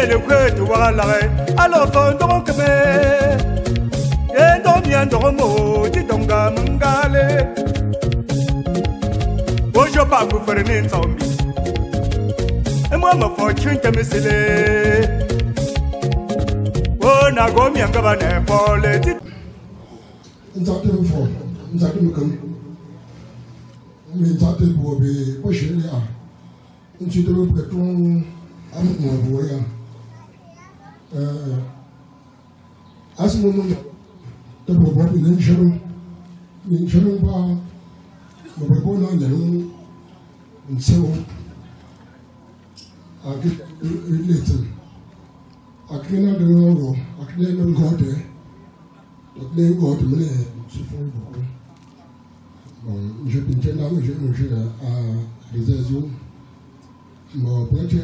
le kwetu walare alo fondo keme endo miando mo titonga mangale ojo pa ku ferene nzombi emwa ma fortune temesele ona go mianga bane pole nzate mfo nzate mkam nzate bobe poshele ya nchite beton amu bo ya asmo no to bobo ni shoro ba bobo na nyalo nsewo agi related akina de no akina no gode les gode me se font beaucoup bon je pinche là je à les azos bon peut-être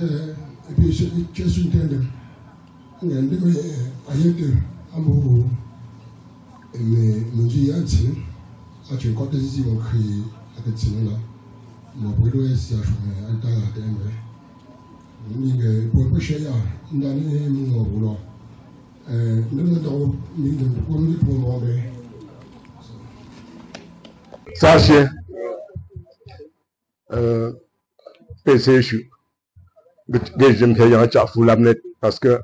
et puis je suis intendé ngende me ayete amour mais mon dieu anti a tu côté ici on crée avec ça là mon boulot est si à jouer à ta la dembe ni que pour pas cher ndani mon boulot Sachez, PC, je me fais un chat pour l'amener parce que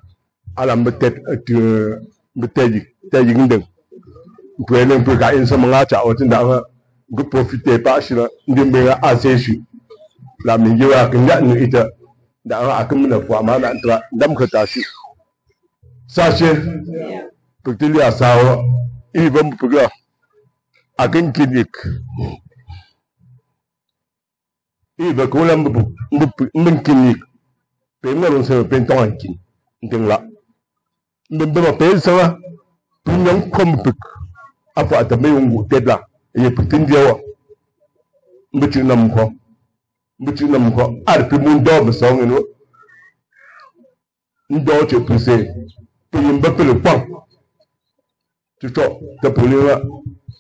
à la tête, tu me t'es vous pouvez un peu gagner ce moment-là, tu as vous profitez pas sur le meilleur assez la meilleure que nous étions dans la commune fois, mais dans le cas sachez, pour te dire ça, il va me faire à une clinique. Il va qu'on une clinique. Puis moi, on se fait un clinique. Là. Mais on paye ça, tout le monde comme peu. Après, à ta maison, tête là. Et pour te dire, mais tu n'as pas. Mais tu n'as pas. Ah, puis mon dos me sent, nous. Nous devons te pousser. Pour y mbapper le pan. Tu vois, tu peux le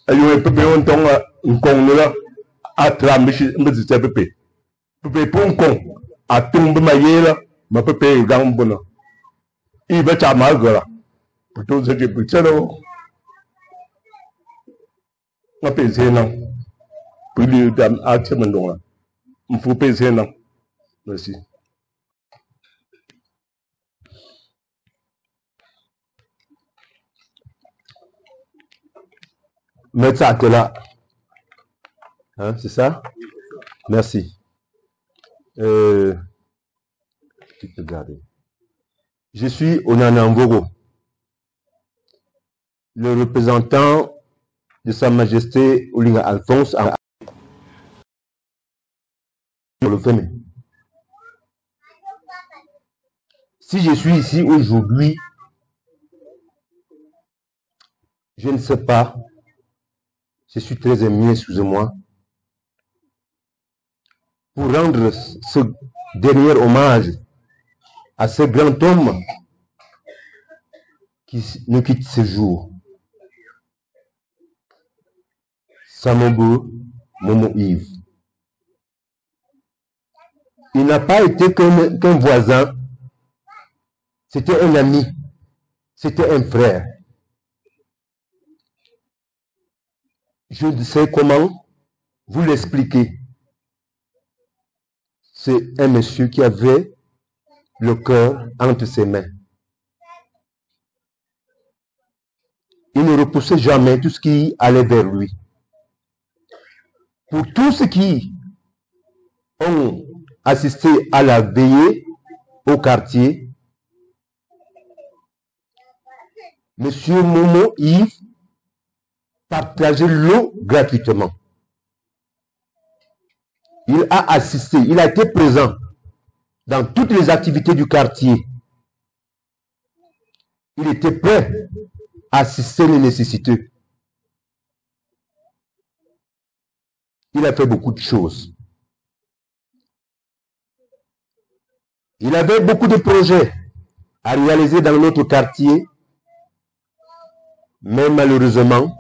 ayo pepe on tonga nkong là à trambishi mbizi te pepe. Pepe pour nkong à tumbe mayela ma pepe gambona. Il va ta malgara. Pour tout ce qui peut être ma penser non. Pour lui dam à temendonga. Il faut penser non. Merci. Mettre ça là. Hein, c'est ça? Merci. Je suis Onana Mbogo, le représentant de Sa Majesté Olinga Alphonse à le Fémé. Si je suis ici aujourd'hui, je ne sais pas. Je suis très ému, excusez-moi, pour rendre ce dernier hommage à ce grand homme qui nous quitte ce jour. Samobo Momo Yves. Il n'a pas été qu'un voisin, c'était un ami, c'était un frère. Je ne sais comment vous l'expliquer. C'est un monsieur qui avait le cœur entre ses mains. Il ne repoussait jamais tout ce qui allait vers lui. Pour tous ceux qui ont assisté à la veillée au quartier, monsieur Momo Yves partageait l'eau gratuitement. Il a assisté, il a été présent dans toutes les activités du quartier. Il était prêt à assister les nécessiteux. Il a fait beaucoup de choses. Il avait beaucoup de projets à réaliser dans notre quartier, mais malheureusement,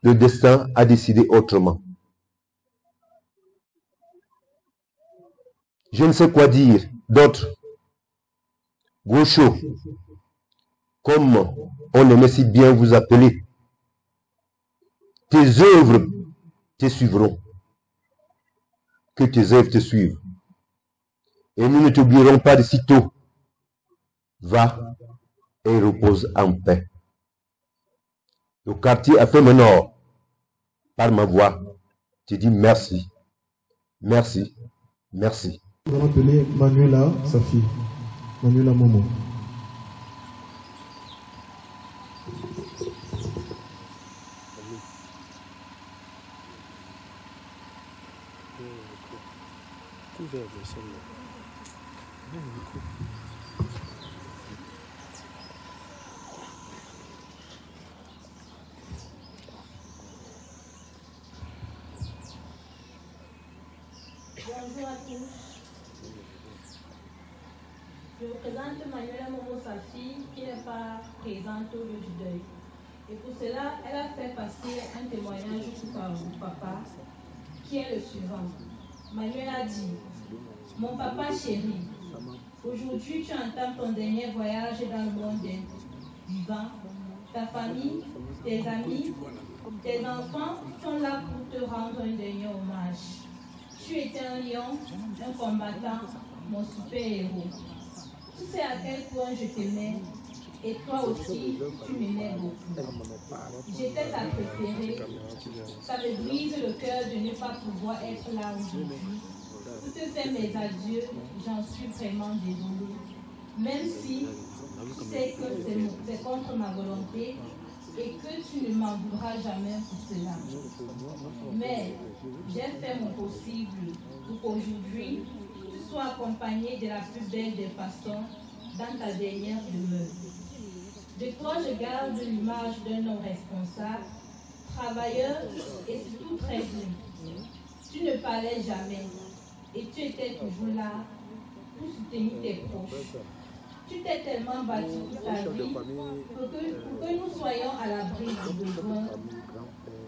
le destin a décidé autrement. Je ne sais quoi dire d'autre Gaucho, comme on aimait si bien vous appeler, tes œuvres te suivront. Que tes œuvres te suivent. Et nous ne t'oublierons pas de sitôt. Va et repose en paix. Le quartier a fait mon honneur par ma voix. Je dis merci, merci, merci. Nous allons appeler Manuela, sa fille. Manuela Momo. Bonjour à tous. Je vous présente Manuela Momo, sa fille, qui n'est pas présente au lieu du deuil. Et pour cela, elle a fait passer un témoignage par mon papa, qui est le suivant. Manuela dit: mon papa chéri, aujourd'hui tu entames ton dernier voyage dans le monde des vivants. Ta famille, tes amis, tes enfants sont là pour te rendre un dernier hommage. Tu étais un lion, un combattant, mon super-héros. Tu sais à quel point je t'aimais, et toi aussi, tu m'aimais beaucoup. J'étais ta préférée. Ça me brise le cœur de ne pas pouvoir être là aujourd'hui. Pour te faire mes adieux, j'en suis vraiment désolée. Même si tu sais que c'est contre ma volonté, et que tu ne m'en voudras jamais pour cela. Mais j'ai fait mon possible pour qu'aujourd'hui, tu sois accompagné de la plus belle des façons dans ta dernière demeure. De toi, je garde l'image d'un homme responsable, travailleur et surtout très doux. Tu ne parlais jamais et tu étais toujours là pour soutenir tes proches. Tu t'es tellement battu toute ta vie pour que nous soyons à l'abri du besoin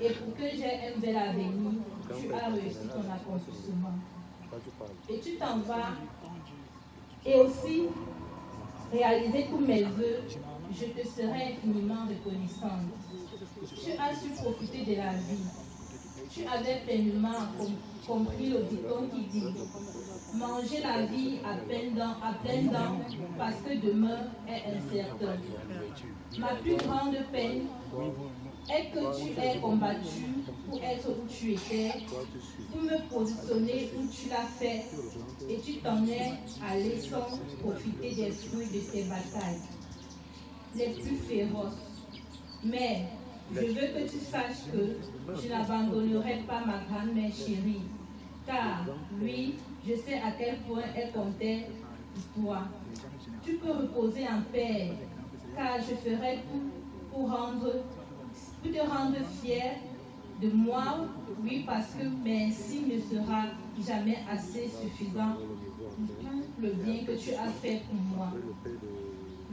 et pour que j'ai un bel avenir. Tu as réussi ton accomplissement. Et tu t'en vas et aussi réaliser tous mes vœux. Je te serai infiniment reconnaissante. Tu as su profiter de la vie. Tu avais pleinement compris le dicton qui dit: manger la vie à pleines dents parce que demain est incertain. Ma plus grande peine est que tu aies combattu pour être où tu étais, pour me positionner où tu l'as fait, et tu t'en es allé sans profiter des fruits de tes batailles les plus féroces. Mais je veux que tu saches que je n'abandonnerai pas ma grand-mère chérie, car lui, je sais à quel point elle comptait pour toi. Tu peux reposer en paix, car je ferai tout pour te rendre fier de moi, oui, parce que merci ne sera jamais assez suffisant pour tout le bien que tu as fait pour moi.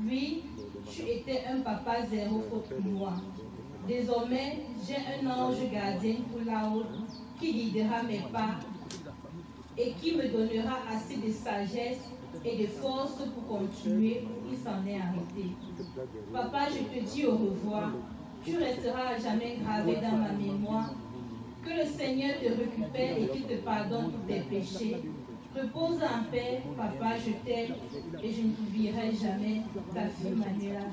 Oui, tu étais un papa zéro faute pour moi. Désormais, j'ai un ange gardien pour là-haut qui guidera mes pas et qui me donnera assez de sagesse et de force pour continuer où il s'en est arrêté. Papa, je te dis au revoir. Tu resteras à jamais gravé dans ma mémoire. Que le Seigneur te récupère et qu'il te pardonne pour tes péchés. Repose en paix, papa, je t'aime et je ne t'oublierai jamais, ta fille Manuela.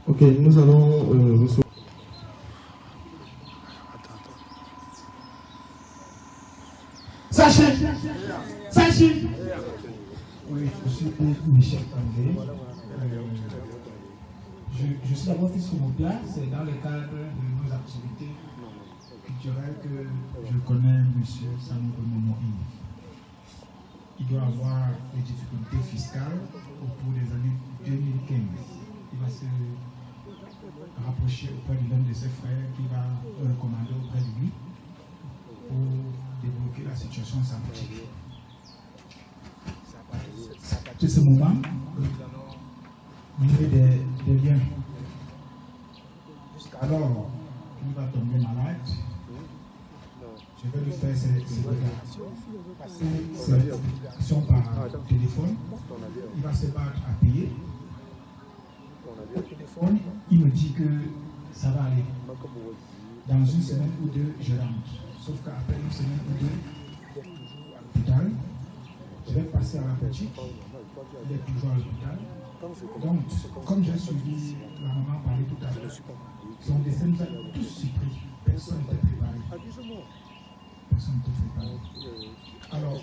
Ok, nous allons recevoir. Sachez. Oui, je suis Michel André. Je suis d'abord fils Mopia, c'est dans le cadre de nos activités culturelles que je connais M. Sanogo Momoï. Il doit avoir des difficultés fiscales au cours des années 2015. Il va se rapprocher auprès de l'un de ses frères qui va le recommander auprès de lui pour débloquer la situation sympathique. De ce moment, il y a des biens. Alors, il va tomber malade. je vais lui faire ces déclarations. Ces déclarations par téléphone. Il va se battre à payer. Au téléphone, il me dit que ça va aller. Dans une semaine ou deux, je rentre. Sauf qu'après une semaine ou deux, il est toujours à l'hôpital. Je vais passer à la boutique. Il est toujours à l'hôpital. Donc, comme j'ai suivi la maman parler tout à l'heure, son décès nous a tous surpris. Personne n'était préparé. Personne n'était préparé. Alors,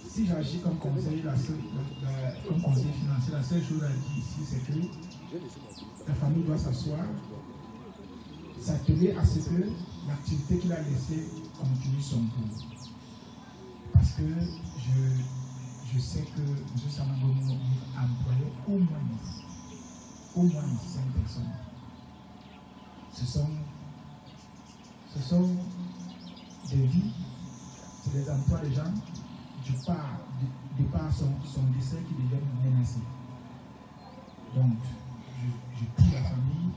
si j'agis comme conseiller, comme conseiller financier, la seule chose à dire ici, c'est que la famille doit s'asseoir, s'atteler à ce que l'activité qu'il a laissée continue son cours. Parce que je sais que M. Samangomo a employé au moins 5 personnes. Ce sont des vies, c'est des emplois des gens de par son décès qui deviennent menacés. Donc, je prie la famille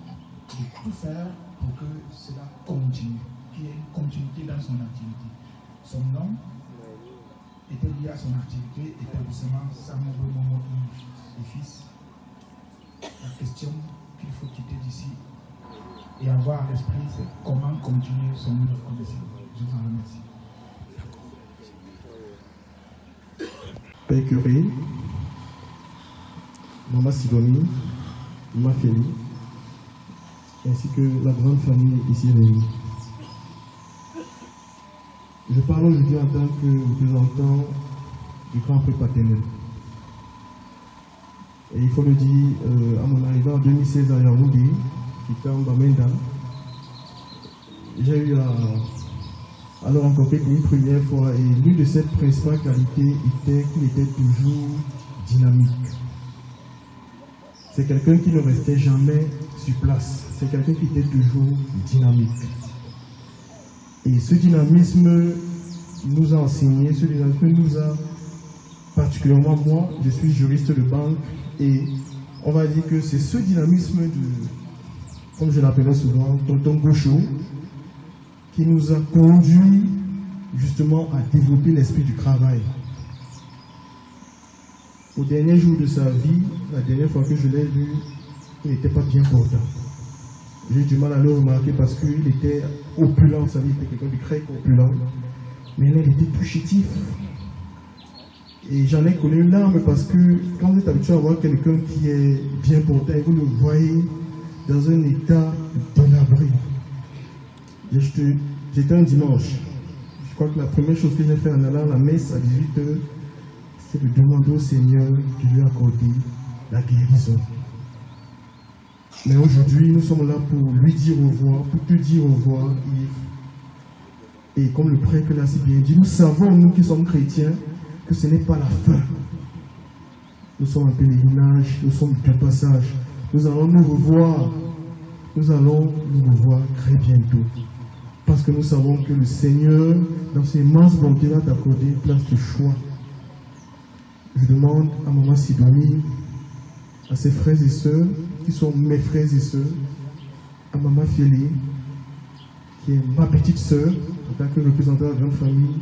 de tout faire pour que cela continue, qu'il y ait une continuité dans son activité. Son nom était lié à son activité, établissement Samangomo et fils. La question qu'il faut quitter d'ici et avoir à l'esprit, c'est comment continuer son œuvre commerciale. Je vous en remercie. Père Curé, Maman Sidonie, Maman Félie, ainsi que la grande famille ici réunie. Je parle aujourd'hui en tant que représentant du grand prêtre paternel. Et il faut le dire, à mon arrivée en 2016 à Yaoundé, qui était en Bamenda, j'ai eu à le rencontrer une première fois, et l'une de ses principales qualités était qu'il était toujours dynamique. C'est quelqu'un qui ne restait jamais sur place, c'est quelqu'un qui était toujours dynamique. Et ce dynamisme nous a enseigné, ce dynamisme nous a particulièrement, moi, je suis juriste de banque, et on va dire que c'est ce dynamisme comme je l'appelais souvent, tonton Gaucho, qui nous a conduit justement à développer l'esprit du travail. Au dernier jour de sa vie, la dernière fois que je l'ai vu, il n'était pas bien portant. J'ai du mal à le remarquer parce qu'il était opulent, ça veut dire quelqu'un de très opulent, mais là il était plus chétif. Et j'en ai connu une larme parce que quand vous êtes habitué à voir quelqu'un qui est bien portant, et vous le voyez dans un état délabré. J'étais un dimanche. Je crois que la première chose que j'ai fait en allant à la messe à 18h, c'est de demander au Seigneur de lui accorder la guérison. Mais aujourd'hui, nous sommes là pour lui dire au revoir, pour te dire au revoir, Yves. Et comme le prêtre l'a si bien dit, nous savons, nous qui sommes chrétiens, que ce n'est pas la fin. Nous sommes en pèlerinage, nous sommes de passage. Nous allons nous revoir. Nous allons nous revoir très bientôt. Parce que nous savons que le Seigneur, dans ses immenses bontés, va t'accorder une place de choix. Je demande à Maman Sidonie, à ses frères et sœurs, qui sont mes frères et sœurs, à Maman Félie, qui est ma petite sœur, en tant que représentant de la grande famille,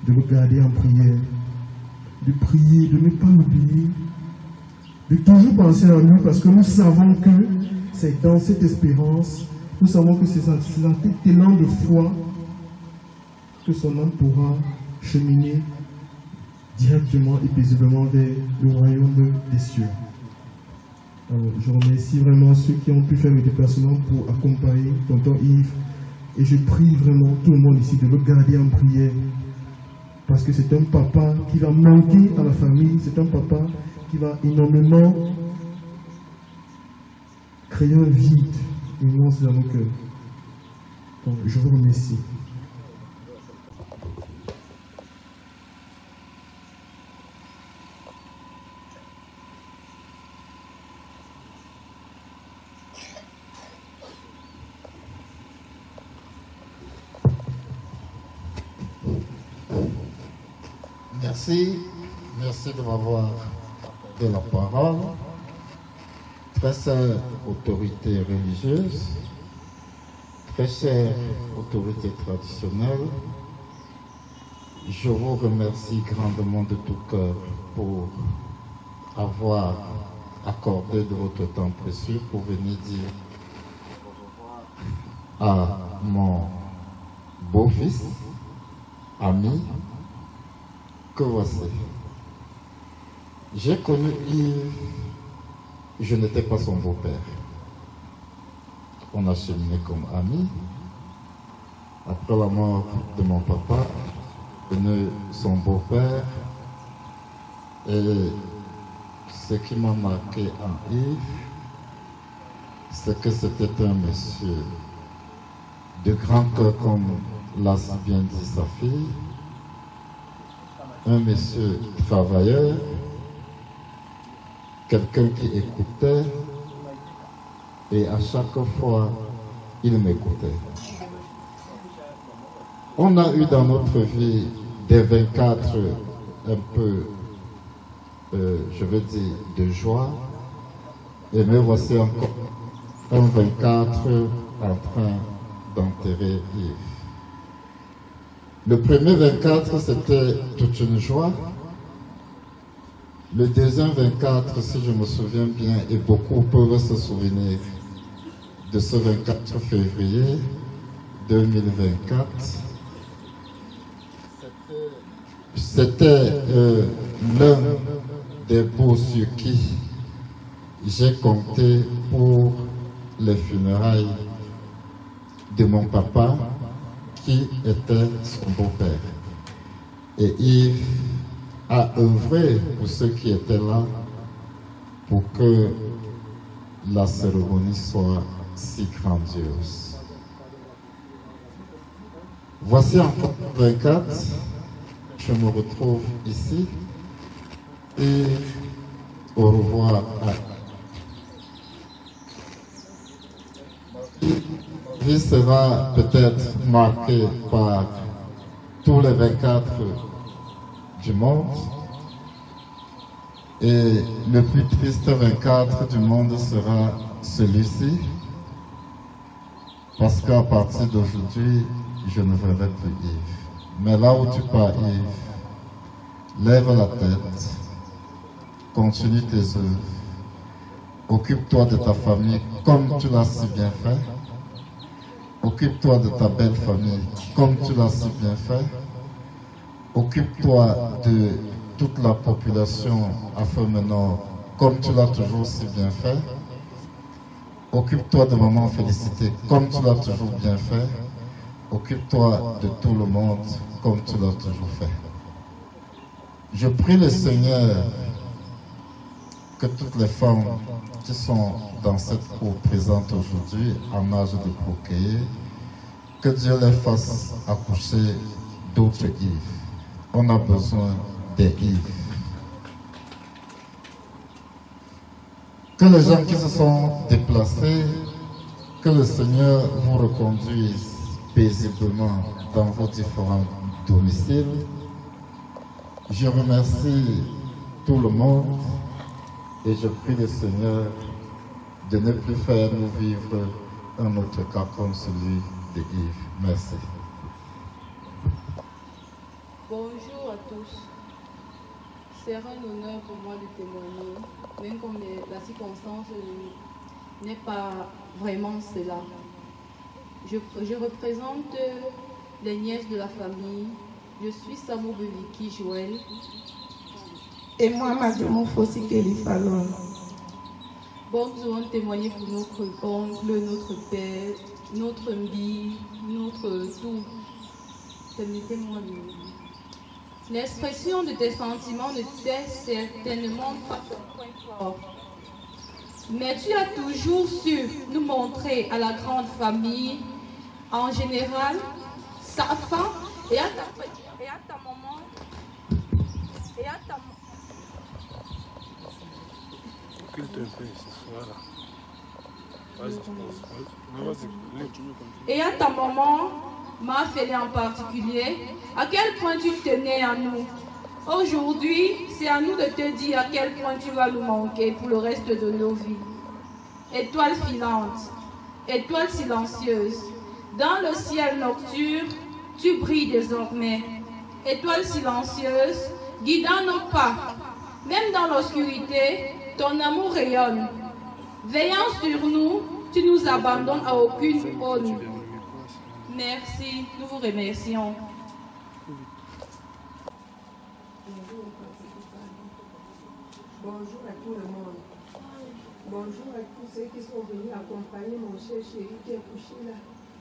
de me garder en prière, de prier, de ne pas l'oublier, de toujours penser à nous, parce que nous savons que c'est dans cette espérance, nous savons que c'est dans cet élan de foi que son âme pourra cheminer directement et paisiblement vers le royaume des cieux. Alors, je remercie vraiment ceux qui ont pu faire le déplacement pour accompagner tonton Yves, et je prie vraiment tout le monde ici de le garder en prière, parce que c'est un papa qui va manquer à la famille, c'est un papa qui va énormément créer un vide immense dans nos cœurs. Donc, je vous remercie. Merci de m'avoir donné la parole. Très chère autorité religieuse, Très chère autorité traditionnelle, je vous remercie grandement de tout cœur pour avoir accordé de votre temps précieux pour venir dire à mon beau-fils, ami, que voici. J'ai connu Yves, je n'étais pas son beau-père. On a cheminé comme amis. Après la mort de mon papa, venu son beau-père, et ce qui m'a marqué en Yves, c'est que c'était un monsieur de grand cœur, comme l'a si bien dit sa fille, un monsieur travailleur, quelqu'un qui écoutait, et à chaque fois, il m'écoutait. On a eu dans notre vie des 24 un peu, je veux dire, de joie, et me voici encore un 24 en train d'enterrer Yves. Le premier 24, c'était toute une joie. Le deuxième 24, si je me souviens bien, et beaucoup peuvent se souvenir de ce 24 février 2024, c'était l'un des beaux sur qui j'ai compté pour les funérailles de mon papa, qui était son beau-père. Et Yves a œuvré pour ceux qui étaient là pour que la cérémonie soit si grandiose. Voici encore 24, je me retrouve ici et au revoir. Ma vie sera peut-être marquée par tous les 24 du monde, et le plus triste 24 du monde sera celui-ci, parce qu'à partir d'aujourd'hui, je ne verrai plus Yves. Mais là où tu pars, Yves, lève la tête, continue tes œuvres, occupe-toi de ta famille comme tu l'as si bien fait, occupe-toi de ta belle famille comme tu l'as si bien fait, occupe-toi de toute la population Afro-Nord comme tu l'as toujours si bien fait, occupe-toi de maman Félicité comme tu l'as toujours bien fait, occupe-toi de tout le monde comme tu l'as toujours fait. Je prie le Seigneur que toutes les femmes qui sont dans cette cour présente aujourd'hui en âge de procréer, que Dieu les fasse accoucher d'autres Yves. On a besoin des Yves. Que les gens qui se sont déplacés, que le Seigneur vous reconduise paisiblement dans vos différents domiciles. Je remercie tout le monde et je prie le Seigneur de ne plus faire nous vivre un autre cas comme celui de Yves. Merci. Bonjour à tous. C'est un honneur pour moi de témoigner, même comme la circonstance n'est pas vraiment cela. Je représente les nièces de la famille. Je suis Samo Beliki Joël. Et moi, Madame Fossi Kelly Fallon. Bon, nous allons témoigner pour notre oncle, notre père, notre mbi, notre tout. Permettez-moi de... L'expression de tes sentiments ne t'est certainement pas ton point fort. Mais tu as toujours su nous montrer à la grande famille, en général, sa femme et à ta maman. Et à ta maman. Et à ta maman, ma fille en particulier, à quel point tu tenais à nous. Aujourd'hui, c'est à nous de te dire à quel point tu vas nous manquer pour le reste de nos vies. Étoile filante, étoile silencieuse, Dans le ciel nocturne, tu brilles désormais. Étoile silencieuse, guidant nos pas. Même dans l'obscurité, ton amour rayonne. Veillant sur nous, tu nous abandonnes à aucune aune. Merci, nous vous remercions. Bonjour à tout le monde. Bonjour à tous ceux qui sont venus accompagner mon cher chéri qui est couché là,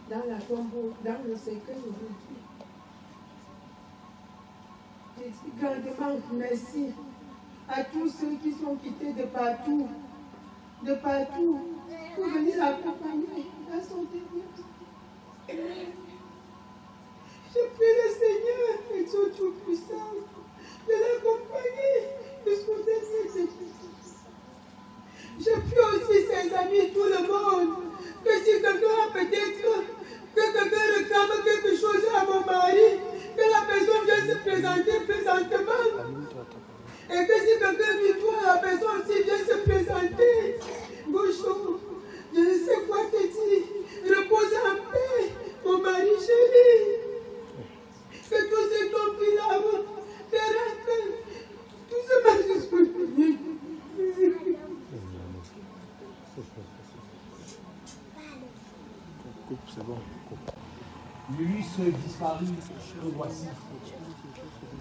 dans la tombe, dans le secret aujourd'hui. Je dis grandement merci à tous ceux qui sont quittés de partout, pour venir l'accompagner dans son début. Je prie le Seigneur et Dieu Tout-Puissant de l'accompagner jusqu'au dernier de Jésus. Je prie aussi ses amis, tout le monde, que si quelqu'un a peut-être, que quelqu'un réclame quelque chose à mon mari, que la personne vienne se présenter présentement. Et que si quelqu'un lui doit, la personne aussi vient se présenter. Bonjour, je ne sais quoi te dire. Repose en paix, mon mari chéri. Que tous ces gens qui l'avent, te rappellent. Tout ce mal soit fini. C'est bon. Lui, ce disparu, le voici,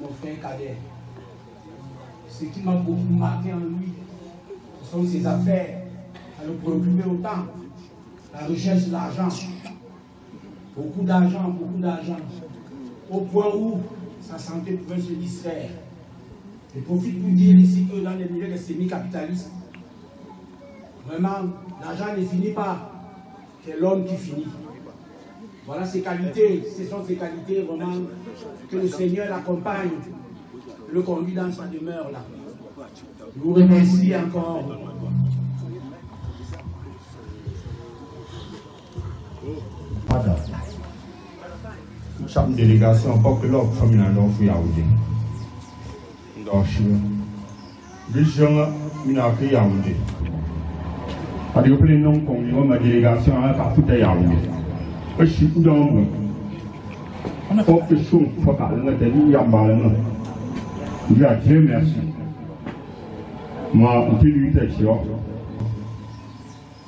mon frère cadet. Ce qui m'a beaucoup marqué en lui, ce sont ses affaires, à le préoccuper autant, la recherche de l'argent, beaucoup d'argent, au point où sa santé pouvait se distraire. Je profite pour dire ici que dans les milieux des semi-capitalistes, vraiment, l'argent ne finit pas, c'est l'homme qui finit. Voilà ses qualités, ce sont ses qualités vraiment que le Seigneur l'accompagne, le conduit dans sa demeure là. Je vous remercie encore. Madame, chaque délégation, pas que l'autre famille n'a pas fait Yaoundé. Donc, je suis à Yaoundé. Parce que les noms qu'on dit, ma délégation a partout à Yaoundé. Je suis dans le monde. On a fait des choses, il faut parler de l'Yamba. Je dis à Dieu merci. Moi, on peut lui dire ça.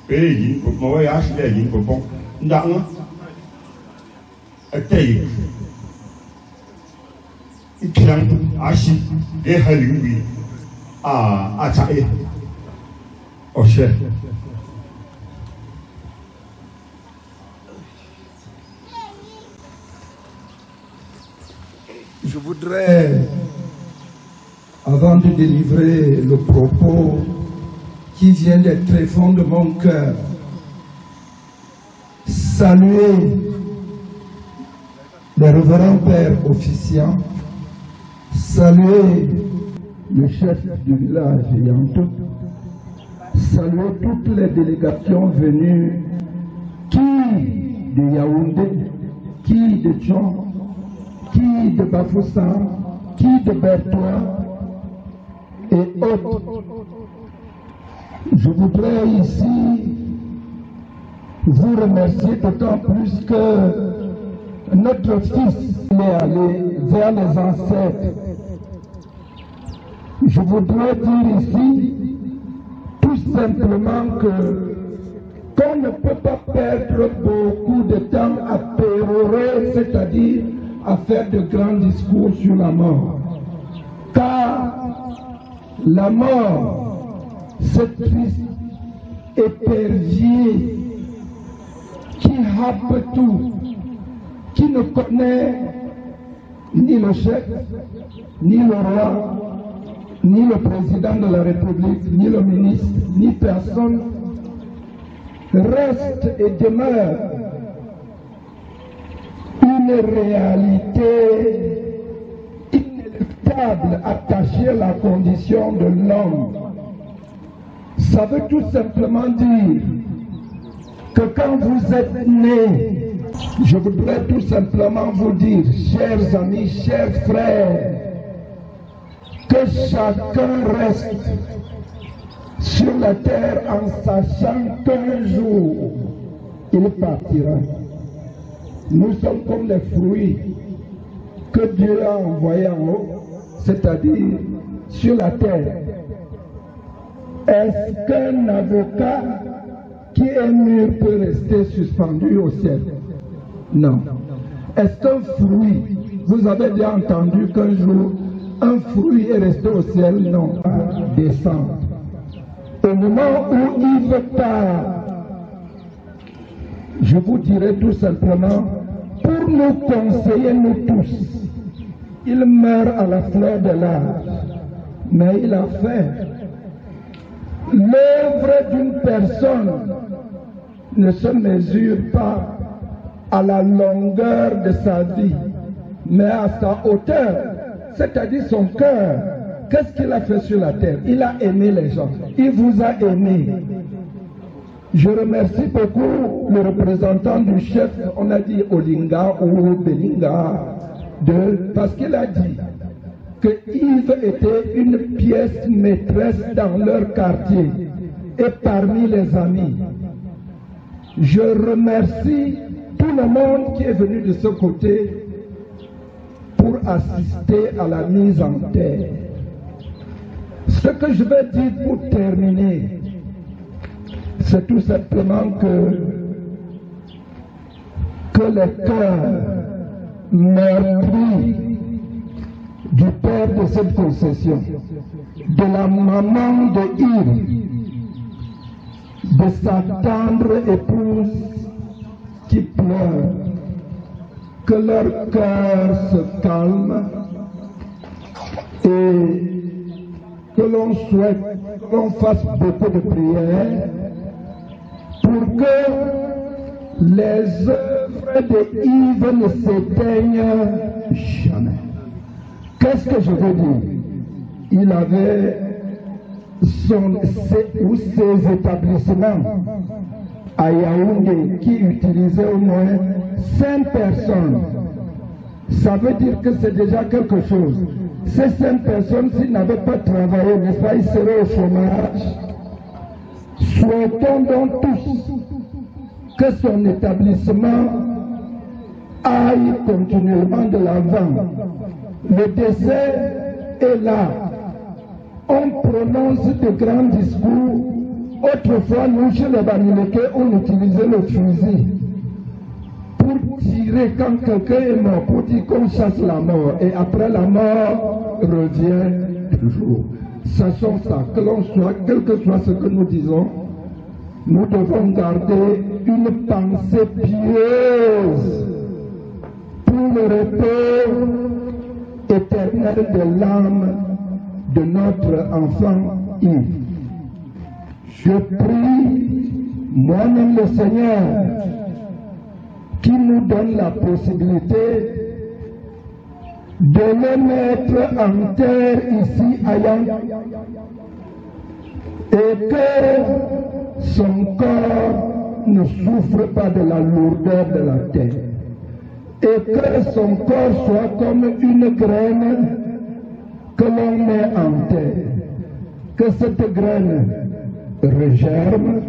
Et il faut que moi, je l'ai dit, pour bon. D'accord. Et Ashi, et Halui, à Taï, au chef. Je voudrais, avant de délivrer le propos qui vient d'être très fond de mon cœur, saluer les révérends pères officiants, saluer le chef du village Yanto, saluer toutes les délégations venues, qui de Yaoundé, qui de Tchon, qui de Bafoussam, qui de Bertois et autres. Je voudrais ici vous remercier d'autant plus que notre fils est allé vers les ancêtres. Je voudrais dire ici tout simplement qu'on ne peut pas perdre beaucoup de temps à pérorer, c'est-à-dire à faire de grands discours sur la mort. Car la mort, c'est triste épervier qui happe tout, qui ne connaît ni le chef, ni le roi, ni le président de la République, ni le ministre, ni personne, reste et demeure une réalité inéluctable attachée à la condition de l'homme. Ça veut tout simplement dire que quand vous êtes né, je voudrais tout simplement vous dire, chers amis, chers frères, que chacun reste sur la terre en sachant qu'un jour, il partira. Nous sommes comme les fruits que Dieu a envoyés en haut, c'est-à-dire sur la terre. Est-ce qu'un avocat qui est mûr peut rester suspendu au ciel? Non. Est-ce qu'un fruit, vous avez déjà entendu qu'un jour, un fruit est resté au ciel? Non. Descendre. Au moment où Yves part, je vous dirai tout simplement, pour nous conseiller, nous tous, il meurt à la fleur de l'âge, mais il a fait. L'œuvre d'une personne ne se mesure pas à la longueur de sa vie, mais à sa hauteur, c'est-à-dire son cœur. Qu'est-ce qu'il a fait sur la terre? Il a aimé les gens. Il vous a aimé. Je remercie beaucoup le représentant du chef, on a dit Olinga ou Belinga, parce qu'il a dit que Yves était une pièce maîtresse dans leur quartier et parmi les amis. Je remercie tout le monde qui est venu de ce côté pour assister à la mise en terre. Ce que je vais dire pour terminer, c'est tout simplement que les cœurs meurtris du père de cette concession, de la maman de Yves, de sa tendre épouse qui pleure, que leur cœur se calme et que l'on souhaite, que l'on fasse beaucoup de prières pour que les œuvres de Yves ne s'éteignent jamais. Qu'est-ce que je veux dire? Il avait ses établissements à Yaoundé qui utilisaient au moins 5 personnes. Ça veut dire que c'est déjà quelque chose. Ces 5 personnes, s'ils n'avaient pas travaillé, n'est-ce pas, ils seraient au chômage. Souhaitons donc tous que son établissement aille continuellement de l'avant. Le décès est là. On prononce de grands discours. Autrefois, nous, chez les Bamileke, on utilisait le fusil pour tirer quand quelqu'un est mort, pour dire qu'on chasse la mort. Et après la mort, revient toujours. Sachons ça, que l'on soit, quel que soit ce que nous disons, nous devons garder une pensée pieuse pour le repos éternel de l'âme de notre enfant Yves. Je prie moi-même le Seigneur qui nous donne la possibilité de le mettre en terre ici à Yang et que son corps ne souffre pas de la lourdeur de la terre et que son corps soit comme une graine que l'on met en terre, que cette graine regerme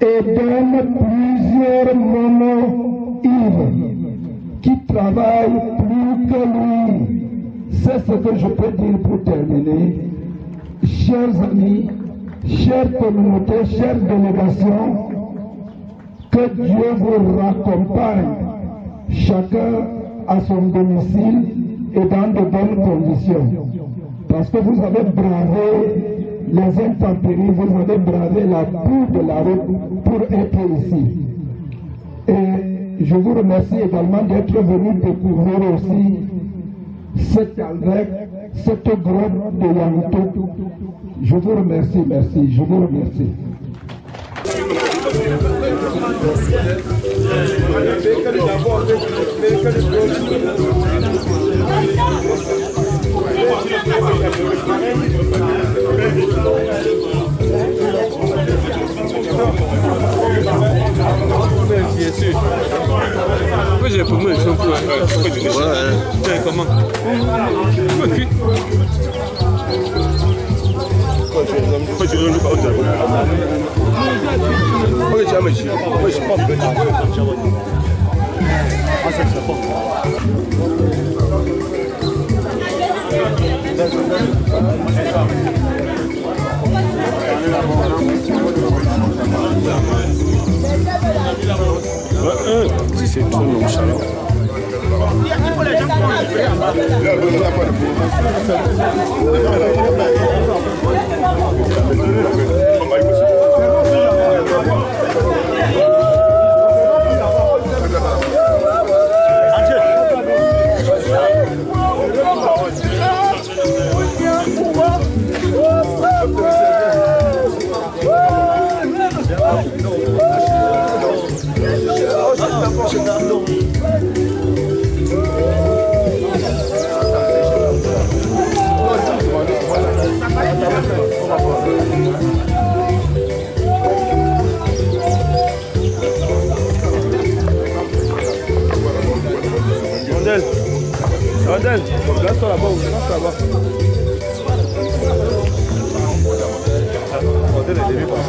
et donne plusieurs mono-Yves qui travaillent plus que lui. C'est ce que je peux dire pour terminer. Chers amis, chère communauté, chère délégation, que Dieu vous raccompagne, chacun à son domicile et dans de bonnes conditions. Parce que vous avez bravé les intempéries, vous avez bravé la boue de la route pour être ici. Et je vous remercie également d'être venu découvrir aussi cette grotte de Yantou. Je vous remercie, merci, je vous remercie. Bien sûr. Moi j'ai pour moi une chose pour comment Si c'est trop nonchalant. Il faut les gens Rondel, place-toi là-bas, place là-bas. Rondel est début comme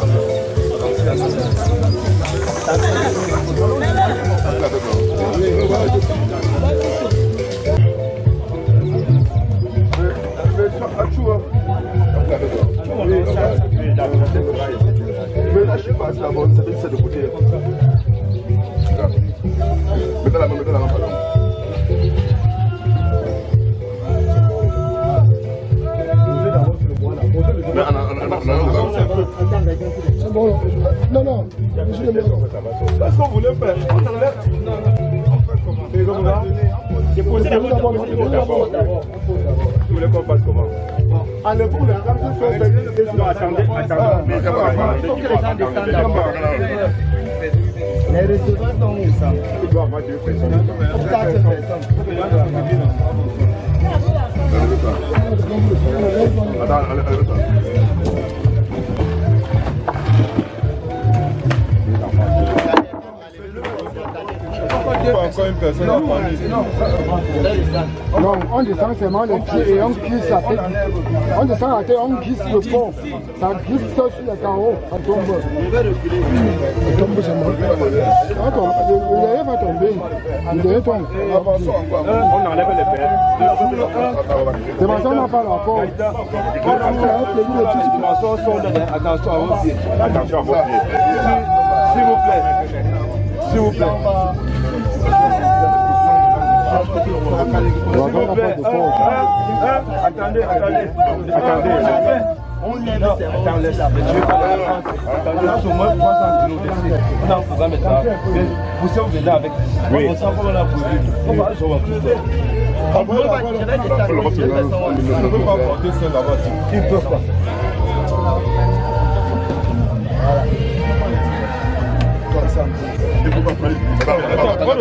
Mais là, je sais pas, c'est la bonne, c'est de côté. Mets la main, pardon. C'est bon. Non, non. Qu'est-ce qu'on voulait faire? On s'enlève? Non, on fait comment? C'est comme ça? Déposez d'abord. Vous voulez qu'on fasse comment? Enlevez-vous les gens. Non, attendez. Il faut que les gens descendent d'abord. Les receveurs sont où ça? Il doit avoir 2 personnes. 4 personnes. Attends. Encore une personne. Non, on descend seulement les pieds et on glisse la tête. On descend la tête, on glisse le pont. Ça glisse sur les carreaux, ça tombe. Ça tombe seulement. Le derrière va tomber. Le derrière tombe. On enlève les pères. C'est pour ça qu'on n'a pas la porte. Attention à vos pieds. Attention à vos pieds. S'il vous plaît. S'il vous plaît. Attendez. On lève on moins 300 kg. On a un programme maintenant. Vous savez venir avec. Oui. On sent qu'on a produit. On va je vais descendre. On ne peut pas porter seul là-bas. Ils ne peuvent pas. Comme ça. On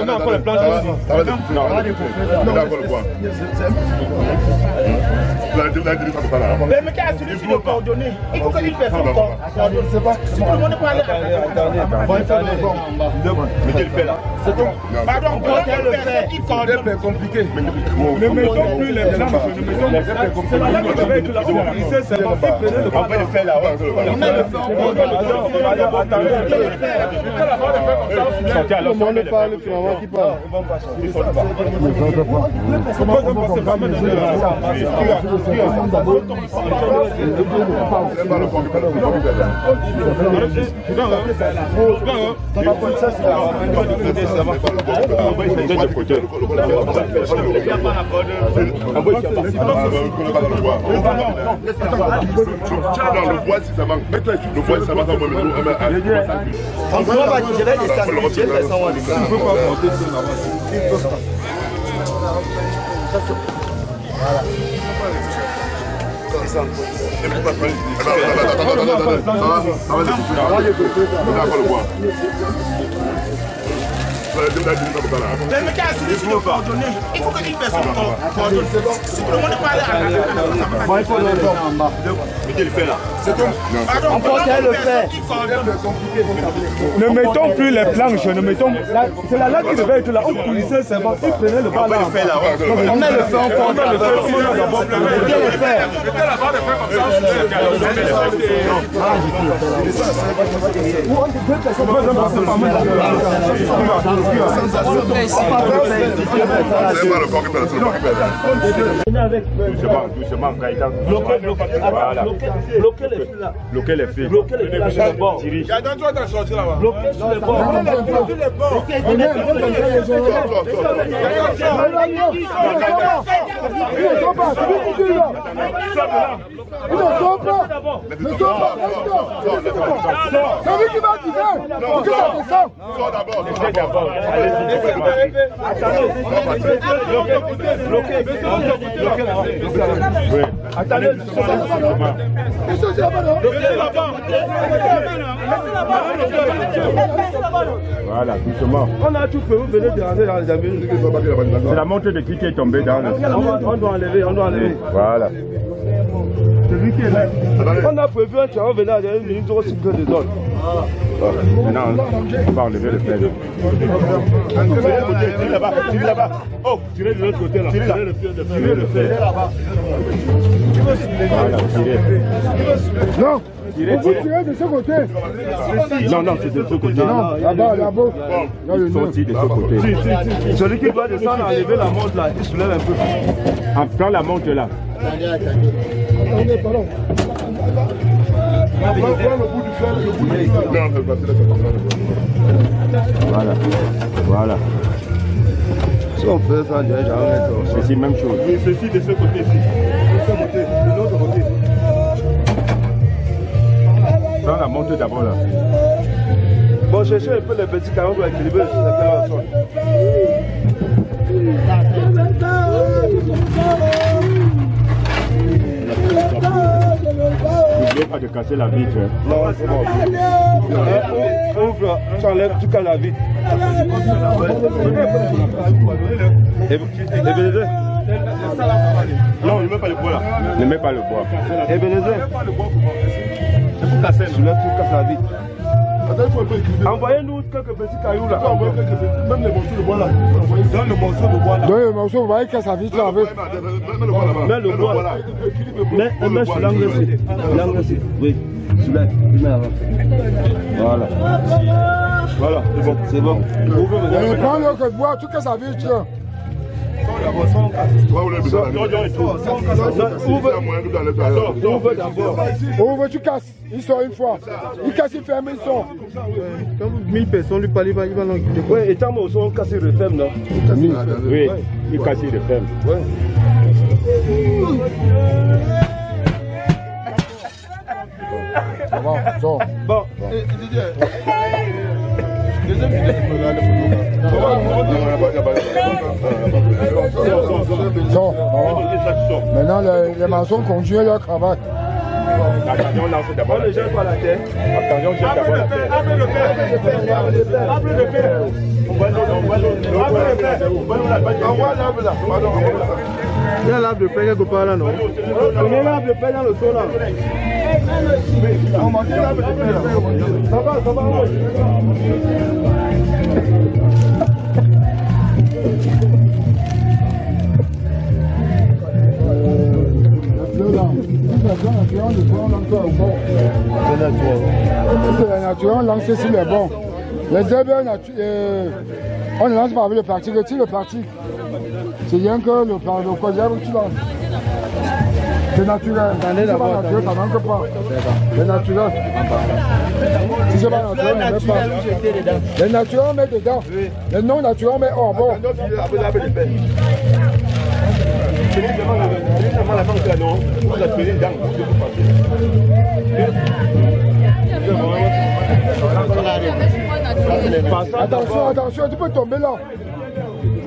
a encore les planches aussi. Non, mais qui a celui qui veut coordonner? Il faut que une personne coordonne. Si tout le monde peut aller mais quel fait là? C'est tout. Pardon, on peut le faire. C'est compliqué. Ne mettons plus les plans. C'est la langue de véhicule là. On peut le faire là. On met le faire. Tout le monde parle, c'est maman qui parle. Le bois, si ça manque. Mets-toi ici, le bois, si ça manque, on va je vais descendre. On ne peut pas monter sur la voiture. Voilà. Comme ça. Mais qui a celui qui veut coordonner? Il faut que une personne coordonne. Si tout le monde parle à il faut le faire en bas. Mais quel fait là? C'est tout. On peut le faire. Ne mettons plus les planches, ne mettons. C'est la laque qui devait être là. On coulissait, c'est bon. Il prenait le bas là. On met le feu en porte. On met le feu d'abord. Mettez le fer. Mettez la barre de fer comme ça. Deux personnes. Doucement, Gaïtan. Bloquez les fils là. Bloquez les fils. Bloquez les fils sur le bord. Gaïtan, tu vas sortir là-bas. Bloquez sur le bord. C'est lui qui va tirer. Pour que ça descende. Sors d'abord. Allez-y. Attendez, voilà, doucement. On a tout fait, vous venez de rentrer dans les amis. C'est la montée de qui est tombée dans le... On doit enlever, on doit enlever. Voilà. C'est lui qui est là. On a prévu un char, on venait à une minute, on s'y fait des autres. Maintenant, on va enlever le fer. Tirez là-bas, tirez là-bas. Oh, tirez de l'autre côté là. Tirez le fer. Voilà, tirez. Non, vous tirez de ce côté. Non, c'est de ce côté. Non, là-bas, là-bas. Ils sont aussi de ce côté. Celui qui doit descendre, enlever la montre là, il soulève un peu. Prends la montre là. Attendez, pardon. Voilà. Si on fait ça, déjà, c'est la même chose. Oui, ceci de ce côté-ci. De ce côté, de l'autre côté. Prends la montre d'abord là. Bon, cherchez un peu les petits carreaux pour équilibrer le sol. N'oubliez pas de casser la vitre. Non, c'est bon. Ouvre, tu enlèves, tu casses la vitre. Et non, ne mets pas le bois là. Ne mets pas le bois. Ebenezer, c'est pour casser. Tu lèves, tu casses la vitre. Envoyez-nous quelques petits cailloux là. Même les morceaux de bois là. Dans le morceau de bois là. Dans le morceau, vous voyez que ça vite là avec. Mets le bois là. Mets sur l'angle-ci. L'angle-ci. Oui. Celui-là, il met avant. Voilà. Voilà, c'est bon. C'est bon. Prends le bois, tout que ça vite. Ouvre, tu casses. Il sort une fois. Il casse, il ferme, il sort. Quand 1000 personnes lui parlent, il va l'enquêter. Oui, et tant qu'on on casse, il referme, non? Oui, il casse, il referme. Bon, bon. Maintenant, les maçons continuent leur travail. Attention, lance d'abord. On ne gère pas la terre. Attention, jette d'abord la terre. Abre le fer. Envoie l'arbre là. Il y a l'arbre de pain quelque part là, non? Prenez l'arbre de pain dans le sol là. On mange l'arbre de pain là. Ça va. C'est la nature, on lance sur les bons. Les herbes, on ne lance pas avec le plastique. Retire le plastique. C'est rien que le cogère que tu lances. C'est naturel. Attendez d'abord. Ça manque pas. C'est naturel. Si c'est pas naturel, on ne met pas. Les naturels, on met dedans. Les non naturels, on met hors bord. Attention, tu peux tomber là.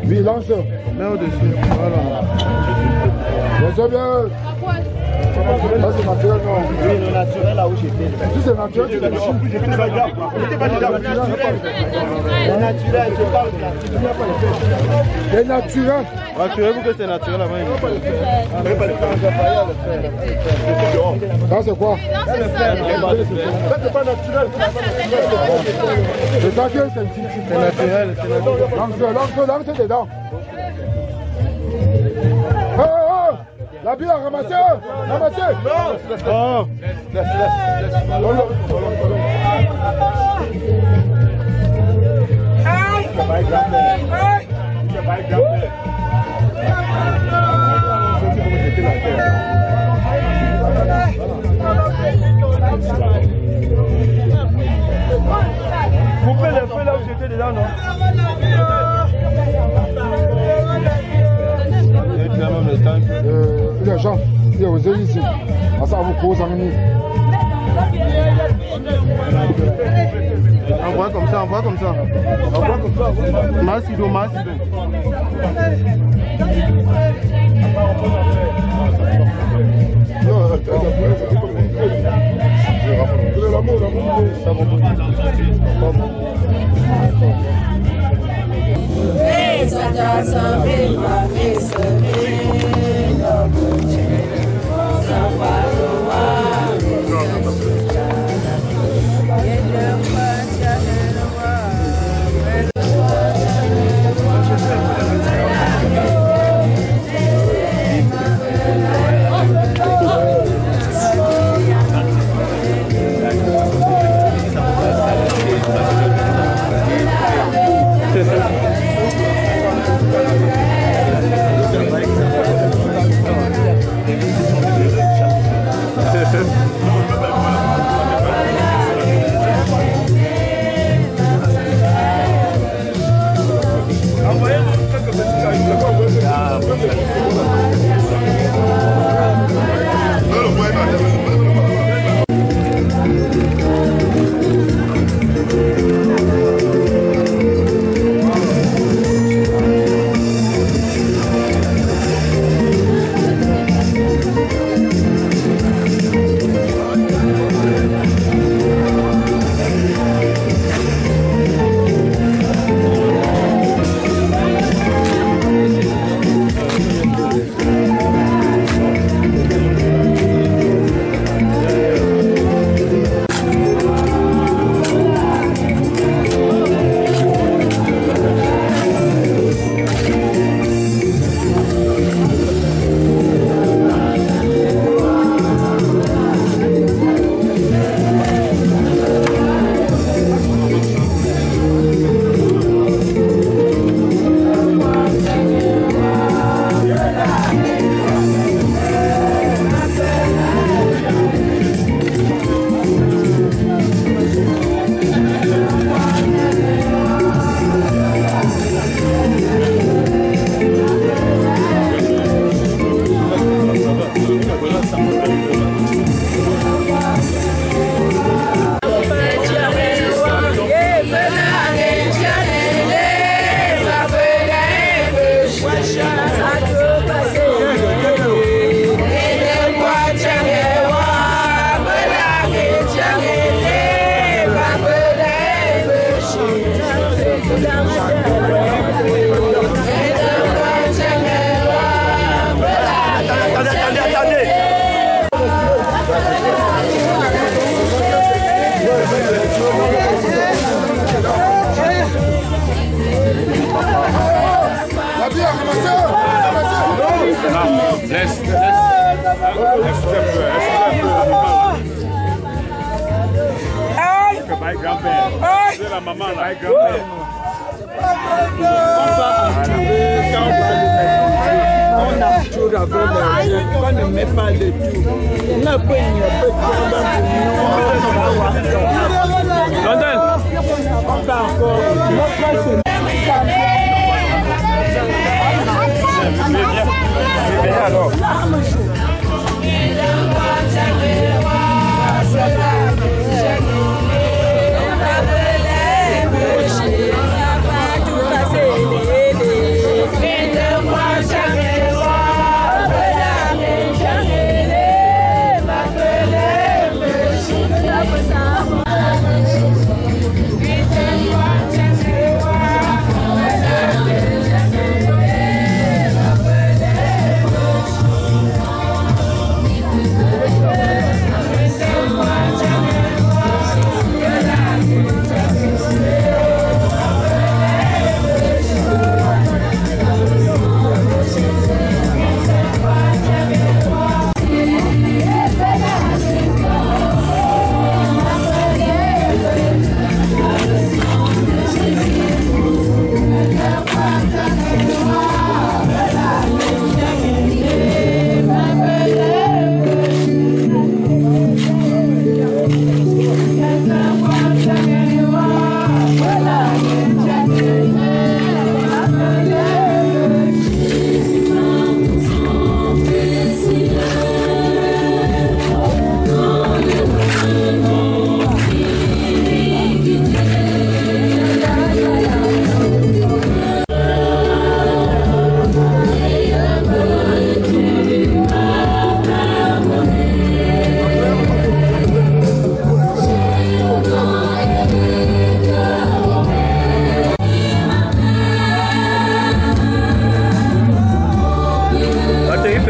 Oui, lance. Mets au-dessus. Voilà. C'est bien. Ça c'est naturel, non? Oui, le naturel là où j'étais. Si c'est naturel, tu le chies. Le naturel, je parle de naturel. Les naturels. Rassurez-vous que c'est naturel avant. Ça c'est quoi? Ça c'est pas naturel. C'est ça que c'est naturel. Lance dedans. La bille a ramassé. Non. Coupez le feu là où j'étais dedans, non? Les gens, ils ont ici. Ça vous cause en nous. Envoie comme ça, envoie comme ça. Envoie comme ça. Merci, merci. C'est la maman là, grand-père. On a toujours avec les jeunes, on ne met pas le tout. On a pas une